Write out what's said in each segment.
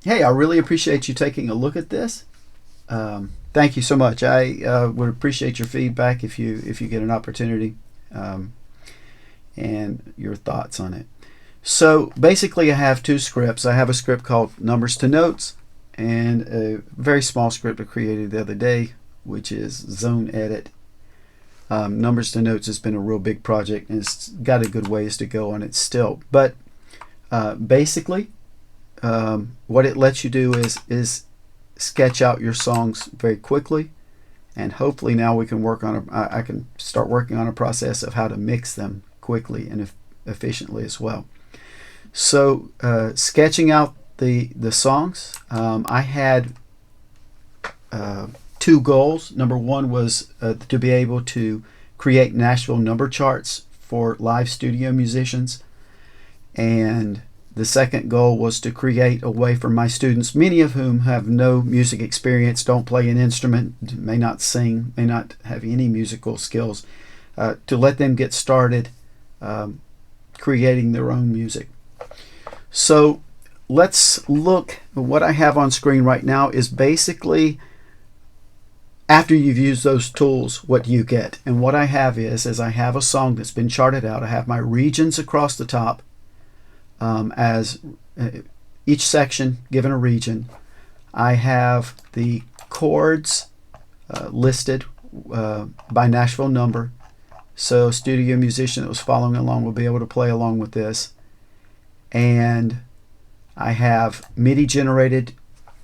hey, I really appreciate you taking a look at this. Thank you so much. I would appreciate your feedback if you get an opportunity, and your thoughts on it. So basically I have two scripts. I have a script called Numbers2Notes and a very small script I created the other day, which is ZoneEdit. Numbers2Notes has been a real big project, and it's got a good ways to go on it still. But basically what it lets you do is sketch out your songs very quickly, and hopefully now we can work on I can start working on a process of how to mix them quickly and efficiently as well. So sketching out the songs, I had two goals. Number one was to be able to create Nashville number charts for live studio musicians, and the second goal was to create a way for my students, many of whom have no music experience, don't play an instrument, may not sing, may not have any musical skills, to let them get started creating their own music. So let's look. What I have on screen right now is basically, after you've used those tools, what you get. And what I have is I have a song that's been charted out. I have my regions across the top, as each section given a region. I have the chords listed by Nashville number, so a studio musician that was following along will be able to play along with this. And I have MIDI generated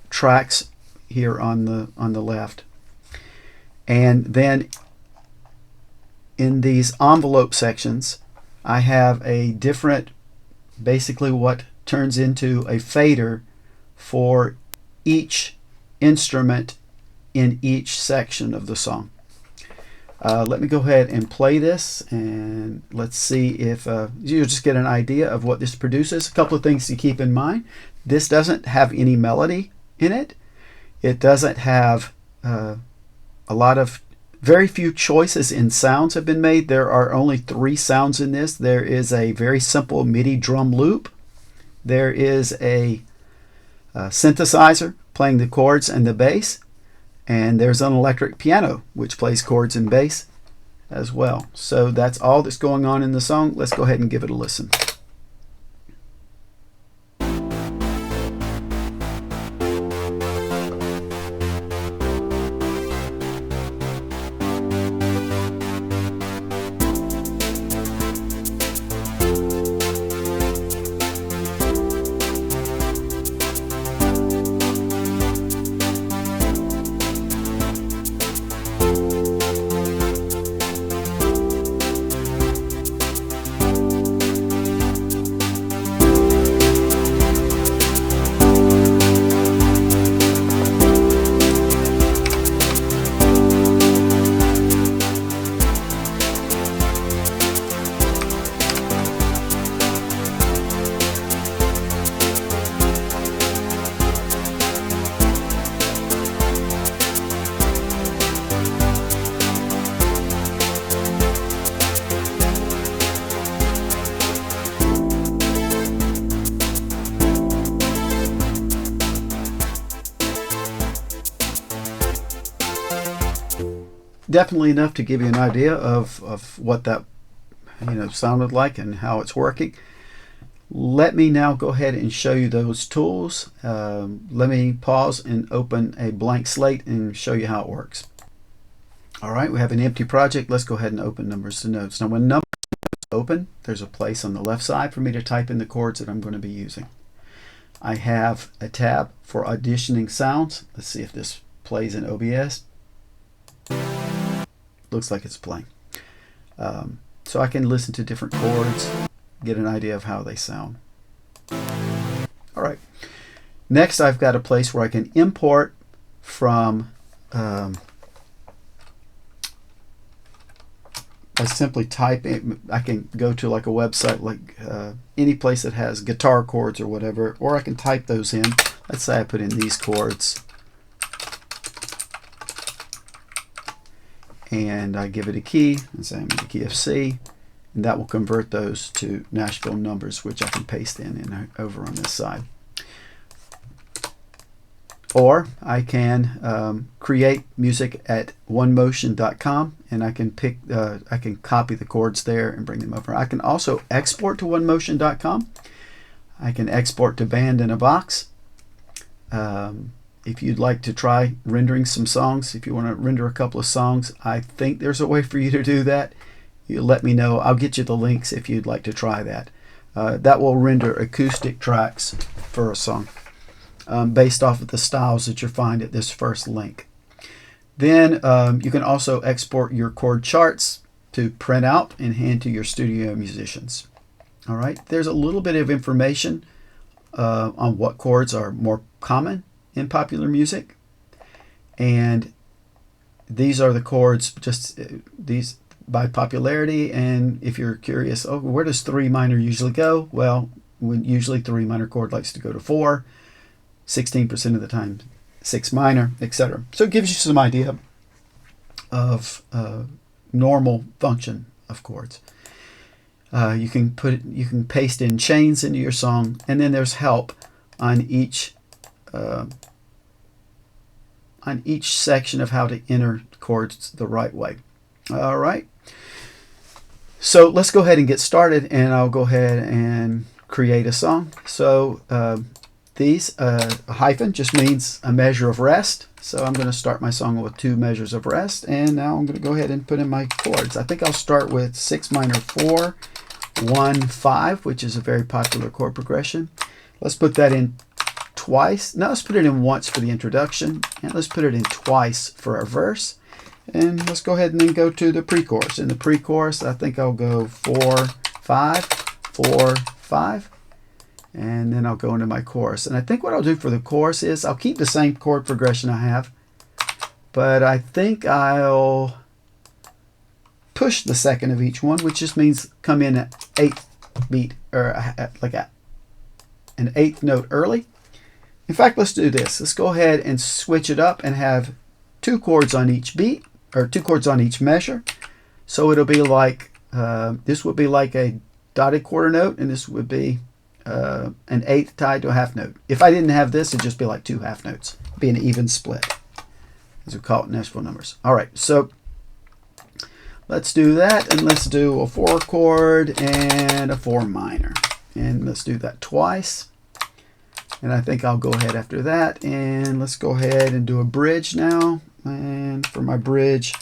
tracks here on the left. And then in these envelope sections, I have a different, basically what turns into a fader for each instrument in each section of the song. Let me go ahead and play this, and let's see if you'll just get an idea of what this produces. A couple of things to keep in mind. This doesn't have any melody in it. It doesn't have very few choices in sounds have been made. There are only 3 sounds in this. There is a very simple MIDI drum loop. There is a synthesizer playing the chords and the bass. And there's an electric piano which plays chords and bass as well. So that's all that's going on in the song. Let's go ahead and give it a listen. Definitely enough to give you an idea of what that sounded like and how it's working. Let me now go ahead and show you those tools. Let me pause and open a blank slate and show you how it works. All right, we have an empty project. Let's go ahead and open Numbers2Notes. Now when Numbers open, there's a place on the left side for me to type in the chords that I'm going to be using. I have a tab for auditioning sounds. Let's see if this plays in OBS. Looks like it's playing. So I can listen to different chords, get an idea of how they sound. All right. Next, I've got a place where I can import from, I simply type in, I can go to like a website, like any place that has guitar chords or whatever, or I can type those in. Let's say I put in these chords, and I give it a key, and say I'm in the key of C, and that will convert those to Nashville numbers, which I can paste in over on this side. Or I can create music at OneMotion.com, and I can I can copy the chords there and bring them over. I can also export to OneMotion.com. I can export to Band in a Box. If you'd like to try rendering some songs, if you want to render a couple of songs, I think there's a way for you to do that. You let me know. I'll get you the links if you'd like to try that. That will render acoustic tracks for a song based off of the styles that you find at this first link. Then you can also export your chord charts to print out and hand to your studio musicians. All right, there's a little bit of information on what chords are more common in popular music, and these are the chords, just these by popularity. And if you're curious, oh, where does 3 minor usually go? Well, usually 3 minor chord likes to go to 4, 16% of the time 6 minor, etc. So it gives you some idea of normal function of chords. You can paste in chains into your song, and then there's help on each section of how to enter chords the right way. All right. So let's go ahead and get started, and I'll go ahead and create a song. So a hyphen just means a measure of rest. So I'm going to start my song with 2 measures of rest, and now I'm going to go ahead and put in my chords. I think I'll start with 6 minor 4, 1 5, which is a very popular chord progression. Let's put that in twice. No, let's put it in once for the introduction, and let's put it in twice for our verse. And let's go ahead and then go to the pre-chorus. In the pre-chorus, I think I'll go 4 5, 4 5, and then I'll go into my chorus. And I think what I'll do for the chorus is I'll keep the same chord progression I have, but I think I'll push the second of each one, which just means come in at 8th beat, or like an 8th note early. In fact, let's do this. Let's go ahead and switch it up and have 2 chords on each beat, or 2 chords on each measure. So it'll be like, this would be like a dotted quarter note, and this would be an 8th tied to a half note. If I didn't have this, it'd just be like 2 half notes. It'd be an even split, as we call it in Nashville numbers. All right, so let's do that, and let's do a 4 chord and a 4 minor. And let's do that twice. And I think I'll go ahead after that, and let's go ahead and do a bridge now. And for my bridge,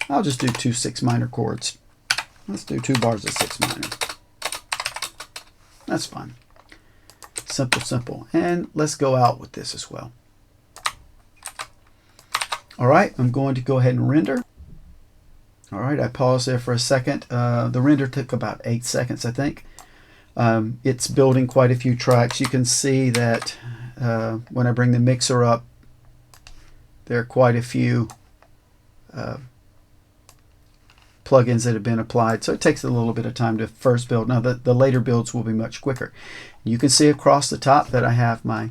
I'll just do 2 6 minor chords. Let's do 2 bars of 6 minor. That's fine. Simple, simple. And let's go out with this as well. All right, I'm going to go ahead and render. All right, I paused there for a second. The render took about 8 seconds, I think. It's building quite a few tracks. You can see that when I bring the mixer up, there are quite a few plugins that have been applied. So it takes a little bit of time to first build. Now the later builds will be much quicker. You can see across the top that I have my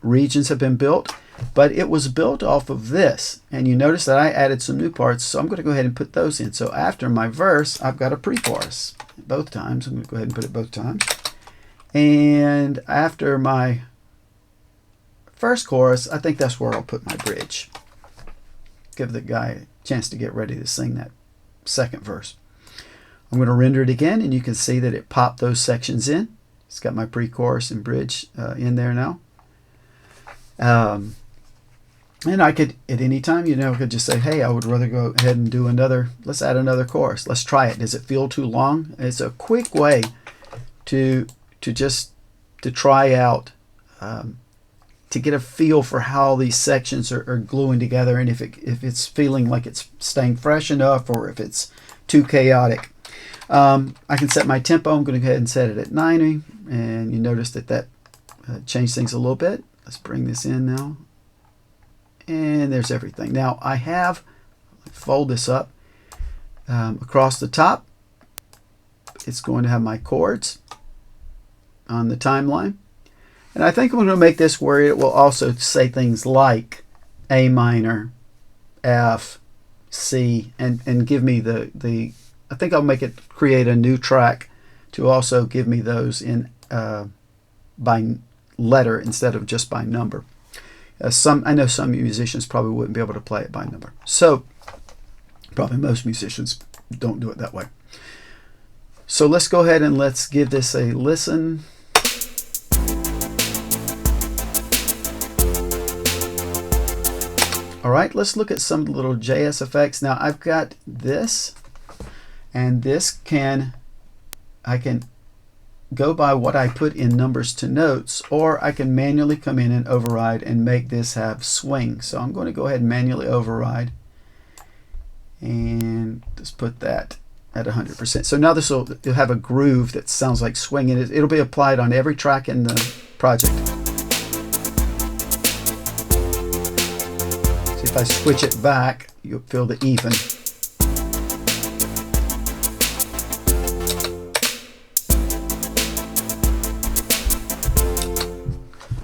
regions have been built, but it was built off of this. And you notice that I added some new parts, so I'm going to go ahead and put those in. So after my verse, I've got a pre-chorus both times. I'm going to go ahead and put it both times. And after my first chorus, I think that's where I'll put my bridge. Give the guy a chance to get ready to sing that second verse. I'm going to render it again, and you can see that it popped those sections in. It's got my pre-chorus and bridge in there now. And I could, at any time, I could just say, hey, I would rather go ahead and do another, let's add another chorus. Let's try it. Does it feel too long? It's a quick way to try out, to get a feel for how these sections are gluing together, and if it's feeling like it's staying fresh enough, or if it's too chaotic. I can set my tempo. I'm going to go ahead and set it at 90, and you notice that changed things a little bit. Let's bring this in now. And there's everything. Now I have, fold this up, across the top, it's going to have my chords on the timeline. And I think I'm going to make this where it will also say things like A minor, F, C, and give me I think I'll make it create a new track to also give me those in by letter instead of just by number. I know some musicians probably wouldn't be able to play it by number. So probably most musicians don't do it that way. So let's go ahead and let's give this a listen. All right, let's look at some little JS effects. Now I've got this, and this I can go by what I put in Numbers2Notes, or I can manually come in and override and make this have swing. So I'm going to go ahead and manually override and just put that at 100%. So now this will have a groove that sounds like swinging. It'll be applied on every track in the project. So if I switch it back, you'll feel the even.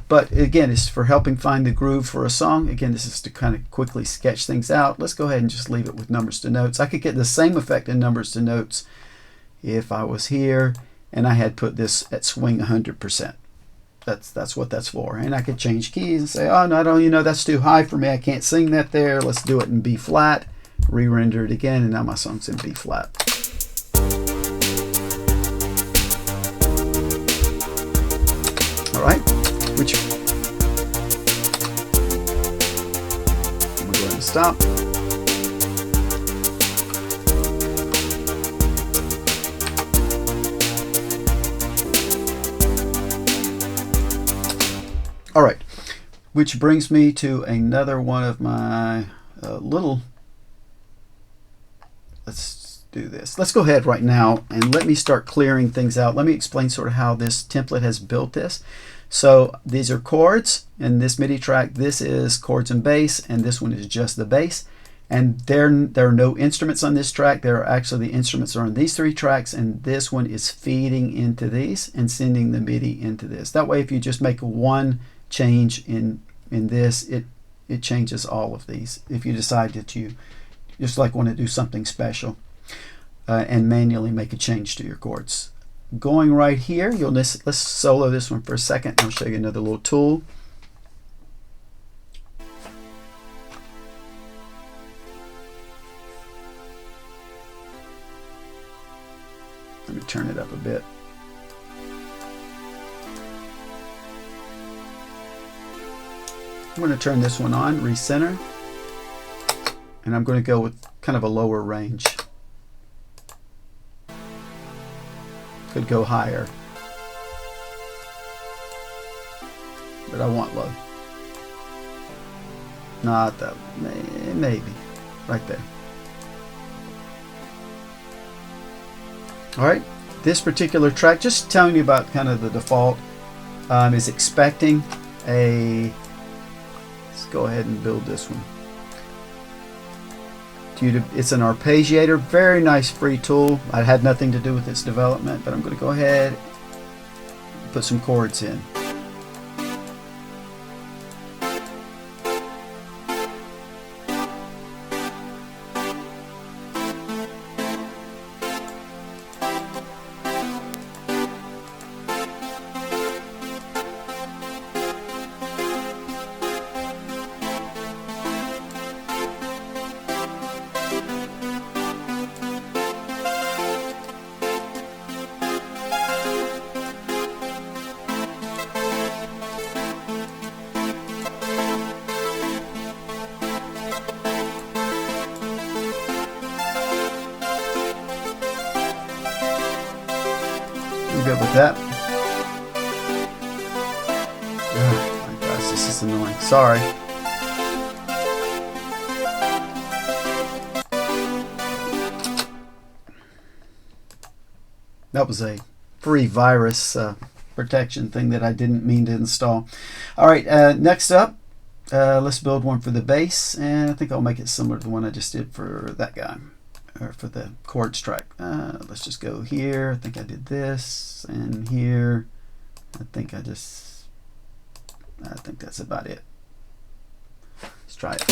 But again, it's for helping find the groove for a song. Again, this is to kind of quickly sketch things out. Let's go ahead and just leave it with Numbers2Notes. I could get the same effect in Numbers2Notes if I was here and I had put this at swing 100%. That's what that's for. And I could change keys and say, oh, no, that's too high for me. I can't sing that there. Let's do it in B flat. Re-render it again, and now my song's in B flat. All right. I'm going to go ahead and stop. All right, which brings me to another one of my let's do this. Let's go ahead right now and let me start clearing things out. Let me explain sort of how this template has built this. So these are chords in this MIDI track. This is chords and bass, and this one is just the bass. And there are no instruments on this track. There are actually the instruments are on these three tracks, and this one is feeding into these and sending the MIDI into this. That way, if you just make one change in this, it changes all of these. If you decide that you just want to do something special and manually make a change to your chords. Going right here, let's solo this one for a second. I'll show you another little tool. Let me turn it up a bit. I'm going to turn this one on, recenter, and I'm going to go with kind of a lower range. Could go higher, but I want low. Not that, maybe right there. All right, this particular track, just telling you about kind of the default, is expecting a, let's go ahead and build this one. It's an arpeggiator, very nice free tool. I had nothing to do with its development, but I'm going to go ahead and put some chords in. I'm good with that. Oh my gosh, this is annoying. Sorry. That was a free virus protection thing that I didn't mean to install. All right, next up, let's build one for the bass, and I think I'll make it similar to the one I just did for that guy, or for the chords track. Let's just go here. I think I did this, and here. I think that's about it. Let's try it.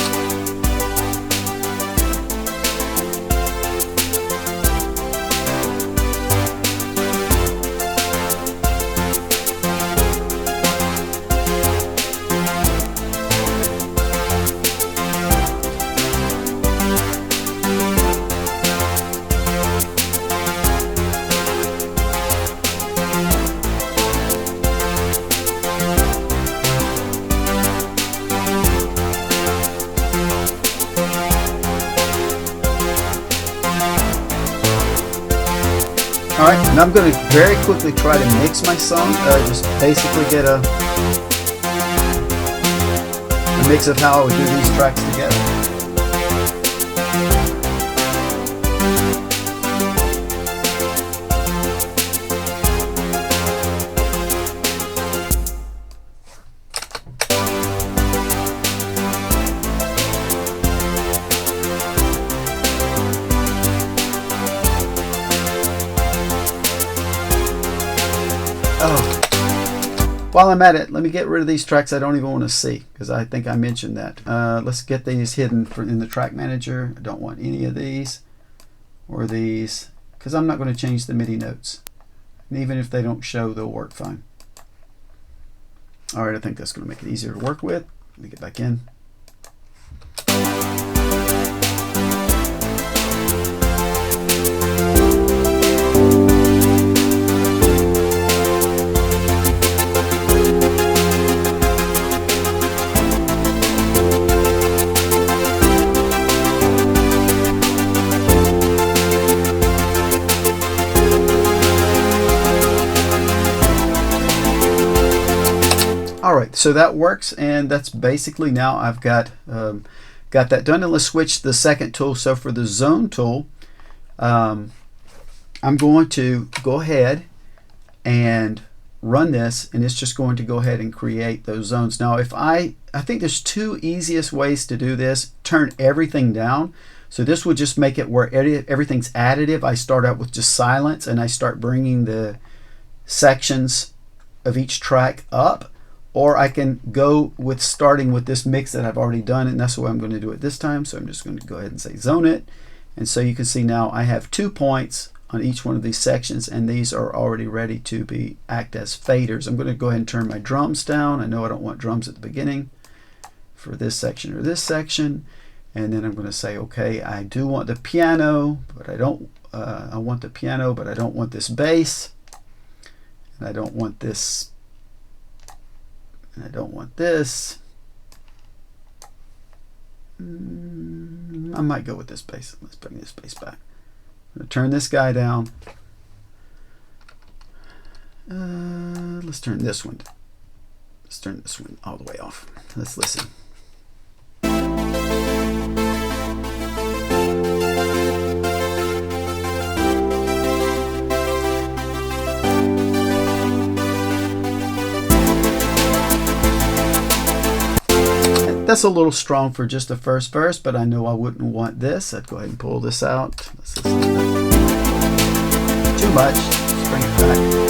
Alright, and I'm going to very quickly try to mix my song, just basically get a mix of how I would do these tracks together. While I'm at it, let me get rid of these tracks I don't even want to see, because I think I mentioned that. Let's get these hidden in the track manager. I don't want any of these or these, because I'm not going to change the MIDI notes. And even if they don't show, they'll work fine. All right, I think that's going to make it easier to work with. Let me get back in. Alright, so that works, and that's basically now I've got that done. And let's switch to the second tool. So for the zone tool, I'm going to go ahead and run this, and it's just going to go ahead and create those zones. Now if I think there's two easiest ways to do this. Turn everything down. So this would just make it where everything's additive. I start out with just silence, and I start bringing the sections of each track up. Or I can go with starting with this mix that I've already done, and that's the way I'm going to do it this time. So I'm just going to go ahead and say zone it. And so you can see now I have 2 points on each one of these sections, and these are already ready to act as faders. I'm going to go ahead and turn my drums down. I know I don't want drums at the beginning for this section or this section. And then I'm going to say, okay, I do want the piano, but I don't. I want the piano, but I don't want this bass, and I don't want this. And I don't want this. I might go with this bass. Let's bring this bass back. I'm going to turn this guy down. Let's turn this one. Let's turn this one all the way off. Let's listen. That's a little strong for just the first verse, but I know I wouldn't want this. I'd go ahead and pull this out. Let's listen to that. Too much. Let's bring it back.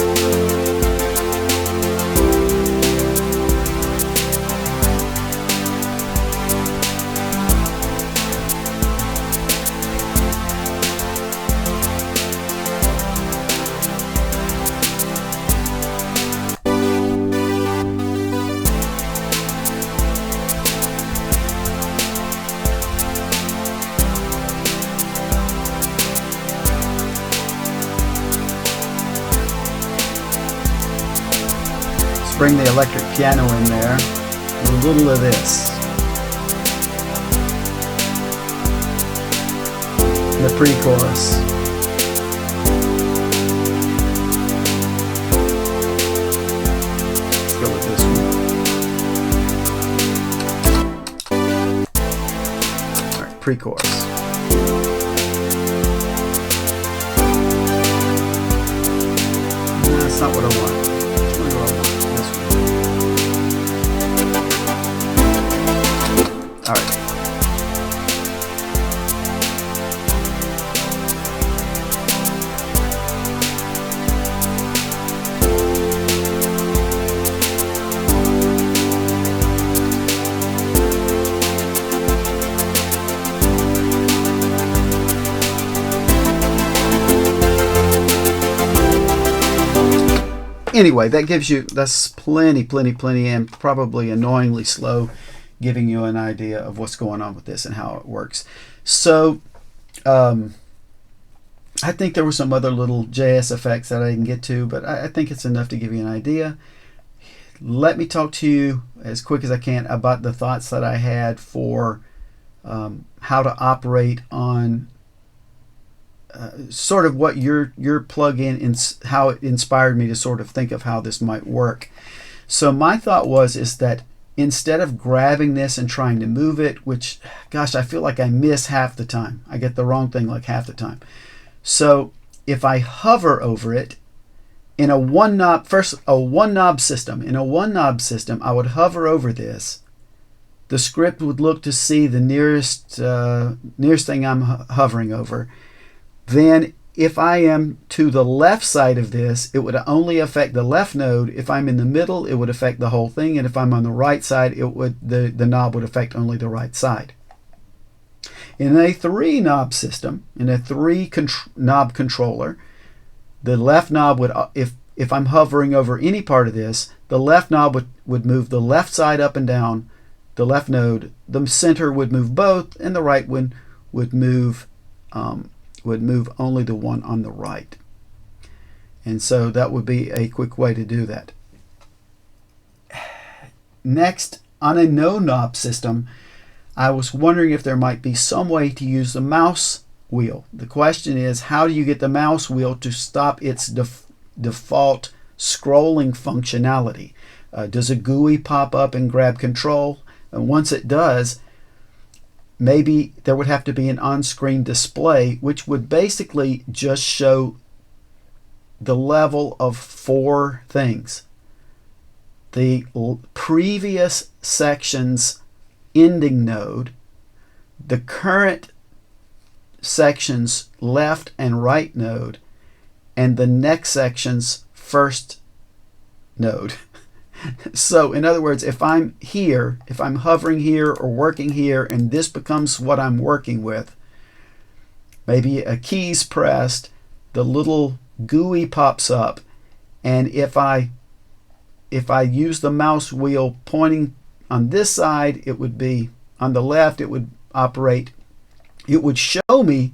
Bring the electric piano in there, a little of this. The pre-chorus. Let's go with this one. All right, pre-chorus. That's not what I want. All right. Anyway, that gives you, that's plenty, and probably annoyingly slow, giving you an idea of what's going on with this and how it works. So I think there were some other little JS effects that I didn't get to, but I think it's enough to give you an idea. Let me talk to you as quick as I can about the thoughts that I had for how to operate on sort of what your plugin how it inspired me to sort of think of how this might work. So my thought is that instead of grabbing this and trying to move it, which, gosh, I feel like I miss half the time. I get the wrong thing like half the time. So if I hover over it in a one knob system, I would hover over this. The script would look to see the nearest thing I'm hovering over. Then if I am to the left side of this, it would only affect the left node. If I'm in the middle, it would affect the whole thing. And if I'm on the right side, the knob would affect only the right side. In a 3-knob system, in a 3-knob controller, the left knob would, if I'm hovering over any part of this, the left knob would move the left side up and down, the left node. The center would move both, and the right one would move only the one on the right. And so that would be a quick way to do that. Next, on a no-knob system, I was wondering if there might be some way to use the mouse wheel. The question is, how do you get the mouse wheel to stop its default scrolling functionality? Does a GUI pop up and grab control? And once it does, maybe there would have to be an on-screen display, which would basically just show the level of 4 things. The previous section's ending node, the current section's left and right node, and the next section's first node. So in other words, if I'm here, if I'm hovering here or working here, and this becomes what I'm working with, maybe a key's pressed, the little GUI pops up, and if I use the mouse wheel pointing on this side, it would be on the left, it would operate, it would show me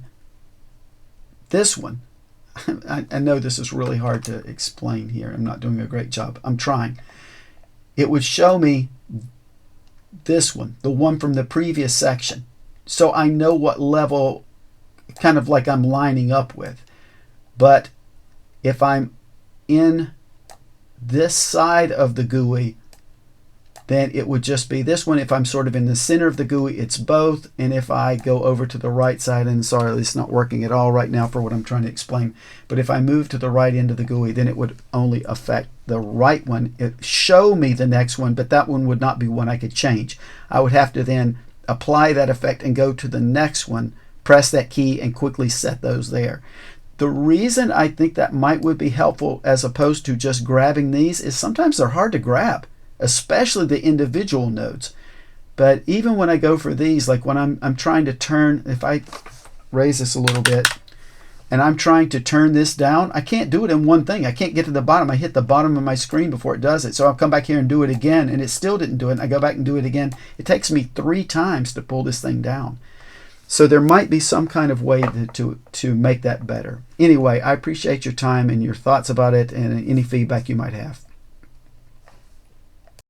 this one. I know this is really hard to explain here. I'm not doing a great job. I'm trying. It would show me this one, the one from the previous section. So I know what level, kind of like I'm lining up with. But if I'm in this side of the GUI, then it would just be this one. If I'm sort of in the center of the GUI, it's both. And if I go over to the right side, and sorry, it's not working at all right now for what I'm trying to explain, but if I move to the right end of the GUI, then it would only affect the right one. It show me the next one, but that one would not be one I could change. I would have to then apply that effect and go to the next one, press that key, and quickly set those there. The reason I think that would be helpful as opposed to just grabbing these is sometimes they're hard to grab, especially the individual nodes. But even when I go for these, like when I'm trying to turn, if I raise this a little bit and I'm trying to turn this down, I can't do it in one thing. I can't get to the bottom. I hit the bottom of my screen before it does it. So I'll come back here and do it again, and it still didn't do it. And I go back and do it again. It takes me 3 times to pull this thing down. So there might be some kind of way to make that better. Anyway, I appreciate your time and your thoughts about it and any feedback you might have.